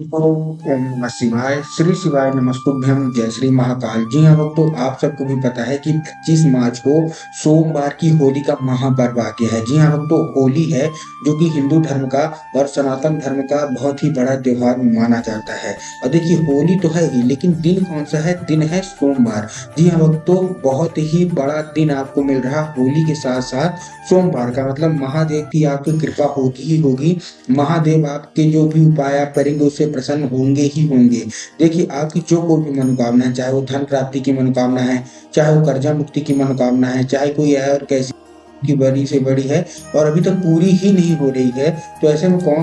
ओम नमः शिवाय। श्री शिवाय नमस्तुभ्यं। जय श्री महाकाल। जी हाँ दोस्तों, आप सबको भी पता है कि 25 मार्च को सोमवार की होली का महापर्व आ गया है। जी हाँ दोस्तों, होली है जो कि हिंदू धर्म का और सनातन धर्म का बहुत ही बड़ा त्योहार माना जाता है। और देखिए, होली तो है ही, लेकिन दिन कौन सा है? दिन है सोमवार। जी हाँ दोस्तों, बहुत ही बड़ा दिन आपको मिल रहा होली के साथ साथ सोमवार का। मतलब महादेव की आपकी कृपा होगी ही होगी। महादेव आपके जो भी उपाय आप करेंगे उससे प्रसन्न होंगे ही होंगे। देखिए, आपकी जो कोई भी मनोकामना है, चाहे वो धन प्राप्ति की मनोकामना है, चाहे वो कर्जा मुक्ति की मनोकामना है, चाहे कोई और कैसी की बड़ी से बड़ी है और अभी तक पूरी ही नहीं हो रही है, तो ऐसे में कौन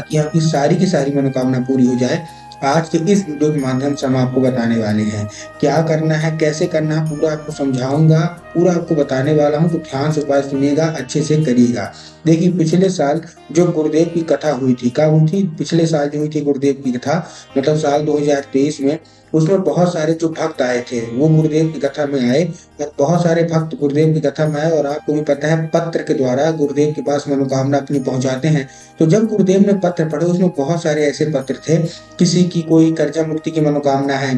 कि आपकी सारी की सारी मनोकामना पूरी हो जाए। आज के इस वीडियो के माध्यम से हम आपको बताने वाले हैं क्या करना है, कैसे करना है, पूरा आपको समझाऊंगा, पूरा आपको बताने वाला हूं। तो ध्यान से उपाय सुनिएगा, अच्छे से करिएगा। देखिए, पिछले साल जो गुरुदेव की कथा हुई थी, क्या हुई थी? पिछले साल जो हुई थी गुरुदेव की कथा, मतलब साल 2023 में, उसमें बहुत सारे जो भक्त आए थे वो गुरुदेव की कथा में आए। और बहुत सारे भक्त गुरुदेव की कथा में आए और आपको भी पता है पत्र के द्वारा गुरुदेव के पास मनोकामना अपनी पहुंचाते हैं। तो जब गुरुदेव ने पत्र पढ़े, उसमें बहुत सारे ऐसे पत्र थे, किसी की कोई कर्जा मुक्ति की मनोकामना है,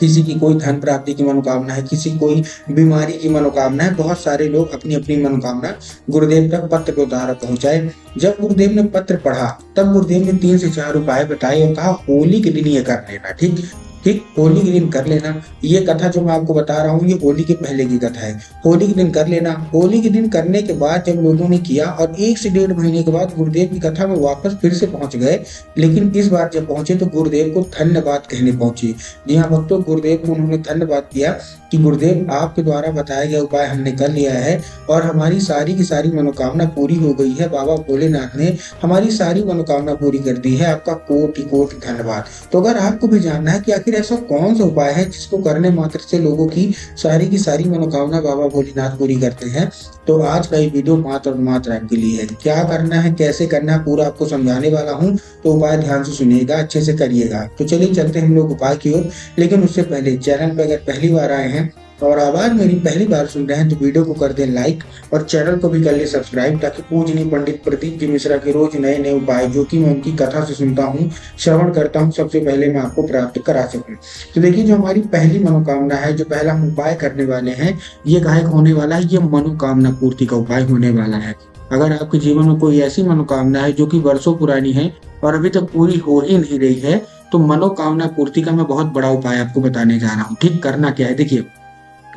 किसी की कोई धन प्राप्ति की मनोकामना है, किसी कोई बीमारी की मनोकामना है। बहुत सारे लोग अपनी अपनी मनोकामना गुरुदेव तक पत्र के द्वारा पहुंचाए। जब गुरुदेव ने पत्र पढ़ा तब गुरुदेव ने 3 से 4 उपाय बताए और कहा होली के दिन ये कर लेना। ठीक ठीक, होली के दिन कर लेना। ये कथा जो मैं आपको बता रहा हूँ ये होली के पहले की कथा है। होली के दिन कर लेना। होली के दिन करने के बाद जब लोगों ने किया और 1 से 1.5 महीने के बाद गुरुदेव की कथा में वापस फिर से पहुंच गए, लेकिन इस बार जब पहुंचे तो गुरुदेव को धन्यवाद कहने पहुंचे। जी हाँ भक्तों, गुरुदेव को उन्होंने धन्यवाद किया कि गुरुदेव आपके द्वारा बताया गया उपाय हमने कर लिया है और हमारी सारी की सारी मनोकामना पूरी हो गई है। बाबा भोलेनाथ ने हमारी सारी मनोकामना पूरी कर दी है, आपका कोटि कोटि धन्यवाद। तो अगर आपको भी जानना है कि आखिर ऐसा कौन सा उपाय है जिसको करने मात्र से लोगों की सारी मनोकामना बाबा भोलेनाथ पूरी करते हैं, तो आज का ये वीडियो मात्र और मात्र आपके लिए है। क्या करना है, कैसे करना है, पूरा आपको समझाने वाला हूँ। तो उपाय ध्यान से सुनिएगा, अच्छे से करिएगा। तो चलिए चलते हैं हम लोग उपाय की ओर। लेकिन उससे पहले चैनल पर अगर पहली बार आए हैं और आवाज मेरी पहली बार सुन रहे हैं तो वीडियो को कर दें लाइक और चैनल को भी कर ले सब्सक्राइब, ताकि पूजनीय पंडित प्रदीप जी मिश्रा के रोज नए नए उपाय जो कि मैं उनकी कथा से सुनता हूँ, श्रवण करता हूँ, सबसे पहले मैं आपको प्राप्त करा सकूं। तो देखिए, जो हमारी पहली मनोकामना है, जो पहला हम उपाय करने वाले हैं, ये गायक होने वाला है, ये मनोकामना पूर्ति का उपाय होने वाला है। अगर आपके जीवन में कोई ऐसी मनोकामना है जो कि वर्षों पुरानी है और अभी तक पूरी हो ही नहीं रही है, तो मनोकामना पूर्ति का मैं बहुत बड़ा उपाय आपको बताने जा रहा हूँ। ठीक, करना क्या है? देखिए,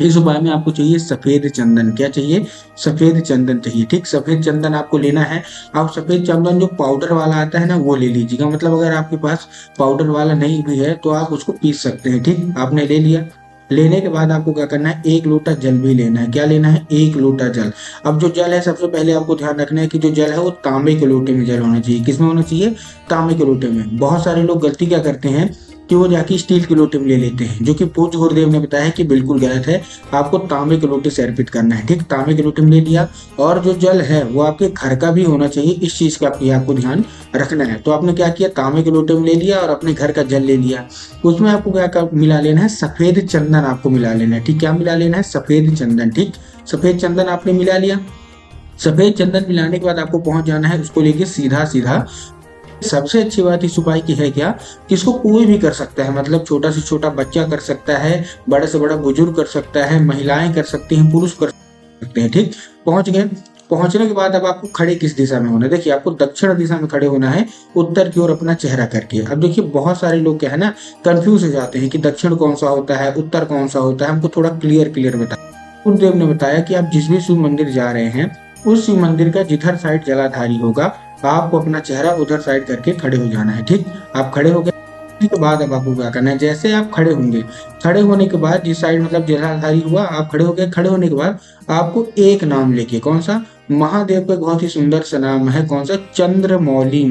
इस उपाय में आपको चाहिए सफेद चंदन। क्या चाहिए? सफेद चंदन चाहिए। ठीक, सफेद चंदन आपको लेना है। आप सफेद चंदन जो पाउडर वाला आता है ना, वो ले लीजिएगा। मतलब अगर आपके पास पाउडर वाला नहीं भी है तो आप उसको पीस सकते हैं। ठीक, आपने ले लिया। लेने के बाद आपको क्या करना है? 1 लोटा जल भी लेना है। क्या लेना है? 1 लोटा जल। अब जो जल है, सबसे पहले आपको ध्यान रखना है कि जो जल है वो तांबे के लोटे में जल होना चाहिए। किसमें होना चाहिए? तांबे के लोटे में। बहुत सारे लोग गलती क्या करते हैं कि वो जाके स्टील के लोटे में ले लेते हैं, जो कि पूज्य गुरुदेव ने बताया कि बिल्कुल गलत है। आपको तांबे के लोटे से अर्पित करना है। ठीक, तांबे के लोटे में ले लिया। और जो जल है वो आपके घर का भी होना चाहिए, इस चीज का आपको ध्यान रखना है। तो आपने क्या किया? तांबे के लोटे में ले लिया और अपने घर का जल ले लिया। उसमें आपको क्या मिला लेना है? सफेद चंदन आपको मिला लेना है। ठीक, क्या मिला लेना है? सफेद चंदन। ठीक, सफेद चंदन आपने मिला लिया। सफेद चंदन मिलाने के बाद आपको पहुंच जाना है उसको लेके सीधा सीधा। सबसे अच्छी बात इस उपाय की है क्या कि इसको कोई भी कर सकता है। मतलब छोटा से छोटा बच्चा कर सकता है, बड़ा से बड़ा बुजुर्ग कर सकता है, महिलाएं कर सकती हैं, पुरुष कर सकते हैं। ठीक, पहुंच गए। पहुंचने के बाद अब आपको खड़े किस दिशा में होना है? देखिए, आपको दक्षिण दिशा में खड़े होना है, उत्तर की ओर अपना चेहरा करके। अब देखिए, बहुत सारे लोग क्या है ना, कंफ्यूज हो जाते हैं कि दक्षिण कौन सा होता है, उत्तर कौन सा होता है। हमको थोड़ा क्लियर बताया। गुरुदेव ने बताया कि आप जिस भी शिव मंदिर जा रहे हैं, उस शिव मंदिर का जिधर साइड जलाधारी होगा, आपको अपना चेहरा उधर साइड करके खड़े हो जाना है। ठीक, आप खड़े हो गए के बाद अब आपको क्या करना है? जैसे आप खड़े होंगे, खड़े होने के बाद जिस साइड मतलब जलाधारी हुआ, आप खड़े हो गए। खड़े होने के बाद आपको एक नाम लेके, कौन सा? महादेव का बहुत ही सुंदर सा नाम है। कौन सा? चंद्रमौली।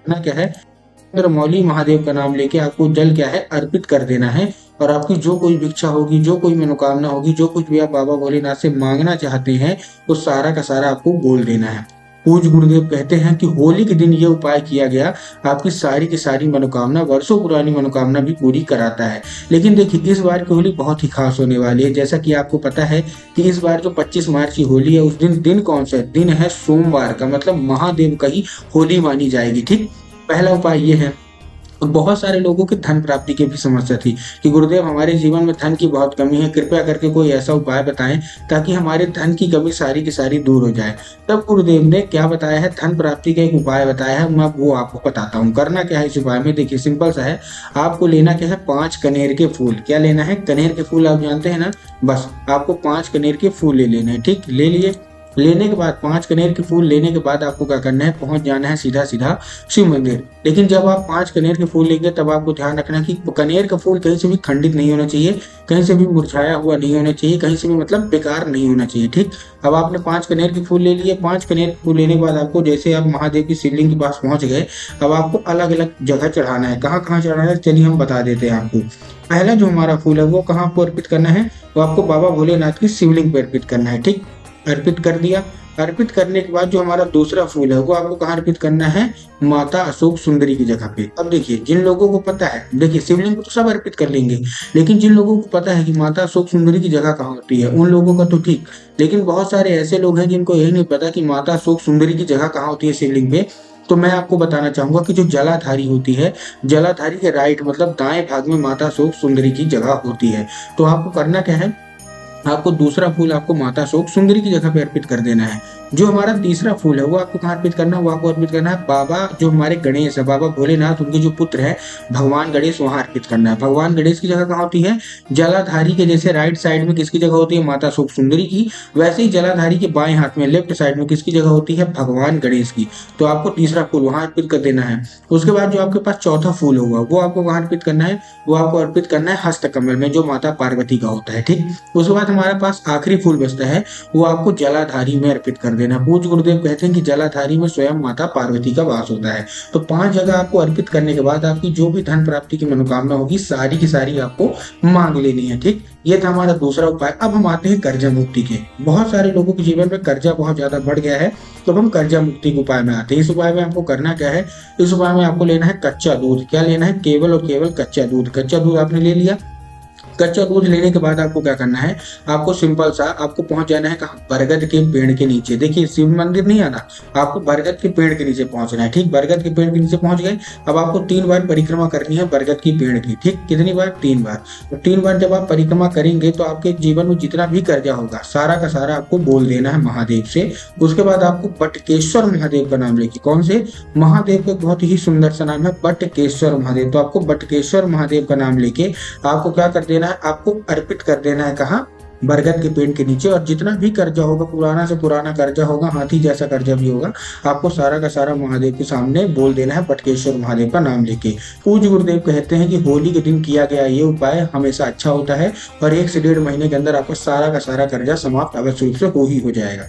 ना क्या है? चंद्रमौली महादेव का नाम लेके आपको जल क्या है? अर्पित कर देना है। और आपकी जो कोई भिक्षा होगी, जो कोई मनोकामना होगी, जो कुछ भी आप बाबा भोलेनाथ से मांगना चाहते हैं, वो सारा का सारा आपको बोल देना है। पूज्य गुरुदेव कहते हैं कि होली के दिन ये उपाय किया गया, आपकी सारी की सारी मनोकामना, वर्षों पुरानी मनोकामना भी पूरी कराता है। लेकिन देखिए, इस बार की होली बहुत ही खास होने वाली है। जैसा कि आपको पता है कि इस बार जो 25 मार्च की होली है, उस दिन कौन सा है? दिन है सोमवार का। मतलब महादेव का ही होली मानी जाएगी। ठीक, पहला उपाय ये है। बहुत सारे लोगों की धन प्राप्ति की भी समस्या थी कि गुरुदेव हमारे जीवन में धन की बहुत कमी है, कृपया करके कोई ऐसा उपाय बताएं ताकि हमारे धन की कमी सारी की सारी दूर हो जाए। तब गुरुदेव ने क्या बताया है, धन प्राप्ति का एक उपाय बताया है, मैं वो आपको बताता हूँ। करना क्या है इस उपाय में, देखिए सिंपल सा है। आपको लेना क्या है, 5 कनेर के फूल। क्या लेना है, कनेर के फूल आप जानते हैं ना, बस आपको 5 कनेर के फूल ले लेने हैं, ठीक। ले लिए, लेने के बाद 5 कनेर के फूल लेने के बाद आपको क्या करना है, पहुंच जाना है सीधा सीधा शिव मंदिर। लेकिन जब आप 5 कनेर के फूल लेंगे तब आपको ध्यान रखना है कि कनेर का फूल कहीं से भी खंडित नहीं होना चाहिए, कहीं से भी मुरझाया हुआ नहीं होना चाहिए, कहीं से भी मतलब बेकार नहीं होना चाहिए, ठीक। अब आपने 5 कनेर के फूल ले लिए। 5 कनेर के फूल लेने के बाद आपको, जैसे आप महादेव की शिवलिंग के पास पहुंच गए, अब आपको अलग अलग जगह चढ़ाना है। कहाँ कहाँ चढ़ाना है, चलिए हम बता देते हैं आपको। पहला जो हमारा फूल है वो कहाँ आपको अर्पित करना है, वो आपको बाबा भोलेनाथ की शिवलिंग पे अर्पित करना है, ठीक। अर्पित कर दिया। अर्पित करने के बाद जो हमारा दूसरा फूल है वो आपको कहाँ अर्पित करना है, माता अशोक सुंदरी की जगह पे। अब देखिए, जिन लोगों को पता है, देखिए शिवलिंग को तो सब अर्पित कर लेंगे, लेकिन जिन लोगों को पता है कि माता अशोक सुंदरी की जगह कहाँ होती है, उन लोगों का तो ठीक। लेकिन बहुत सारे ऐसे लोग हैं जिनको यही नहीं पता कि माता अशोक सुंदरी की जगह कहाँ होती है शिवलिंग पे। तो मैं आपको बताना चाहूंगा कि जो जलाधारी होती है, जलाधारी के राइट मतलब दाएं भाग में माता अशोक सुंदरी की जगह होती है। तो आपको करना क्या है, आपको दूसरा फूल आपको माता अशोक सुंदरी की जगह पे अर्पित कर देना है। जो हमारा तीसरा फूल है वो आपको कहाँ अर्पित करना है, वो आपको अर्पित करना है बाबा, जो हमारे गणेश है, बाबा भोलेनाथ, उनके जो पुत्र है भगवान गणेश, वहां अर्पित करना है। भगवान गणेश की जगह कहाँ होती है, जलाधारी के जैसे राइट साइड में किसकी जगह होती है, माता अशोक सुंदरी की, वैसे ही जलाधारी के बाएं हाथ में लेफ्ट साइड में किसकी जगह होती है, भगवान गणेश की। तो आपको तीसरा फूल वहां अर्पित कर देना है। उसके बाद जो आपके पास चौथा फूल होगा वो आपको कहाँ अर्पित करना है, वो आपको अर्पित करना है हस्तकमल में, जो माता पार्वती का होता है, ठीक। उसके बाद हमारे पास आखिरी फूल बचता है, वो आपको जलाधारी में अर्पित कर देना। पूज्य गुरुदेव कहते हैं कि जलाधारी में स्वयं माता पार्वती का वास होता है। तो 5 जगह आपको अर्पित करने के बाद आपकी जो भी धन प्राप्ति की मनोकामना होगी सारी की सारी आपको मांग लेनी है, ठीक। ये था हमारा दूसरा उपाय। अब हम आते हैं कर्जा मुक्ति के। बहुत सारे लोगों के जीवन में कर्जा बहुत ज्यादा बढ़ गया है, तो हम कर्जा मुक्ति के उपाय में आते हैं। इस उपाय में आपको करना क्या है, इस उपाय में आपको लेना है कच्चा दूध। क्या लेना है, केवल और केवल कच्चा दूध। कच्चा दूध आपने ले लिया। कच्चा दूध लेने के बाद आपको क्या करना है, आपको सिंपल सा आपको पहुंच जाना है कहाँ, बरगद के पेड़ के नीचे। देखिए शिव मंदिर नहीं आना, आपको बरगद के पेड़ के नीचे पहुंचना है, ठीक। बरगद के पेड़ के नीचे पहुंच गए। अब आपको 3 बार परिक्रमा करनी है बरगद की पेड़ की, ठीक। कितनी बार, 3 बार। तो 3 बार जब आप परिक्रमा करेंगे तो आपके जीवन में जितना भी कर्जा होगा सारा का सारा आपको बोल देना है महादेव से। उसके बाद आपको बटकेश्वर महादेव का नाम लेके, कौन से, महादेव का बहुत ही सुंदर सा नाम है बटकेश्वर महादेव, तो आपको बटकेश्वर महादेव का नाम लेके आपको क्या कर देना है, आपको अर्पित कर देना है कहाँ, बरगद के पेड़ के नीचे। और जितना भी कर्जा होगा, पुराना से पुराना कर्जा होगा, हाथी जैसा कर्जा भी होगा, आपको सारा का सारा महादेव के सामने बोल देना है बटकेश्वर महादेव का नाम लेके। पूज्य गुरुदेव कहते हैं कि होली के दिन किया गया ये उपाय हमेशा अच्छा होता है और 1 से 1.5 महीने के अंदर आपका सारा का सारा कर्जा समाप्त अवश्य रूप से हो ही हो जाएगा।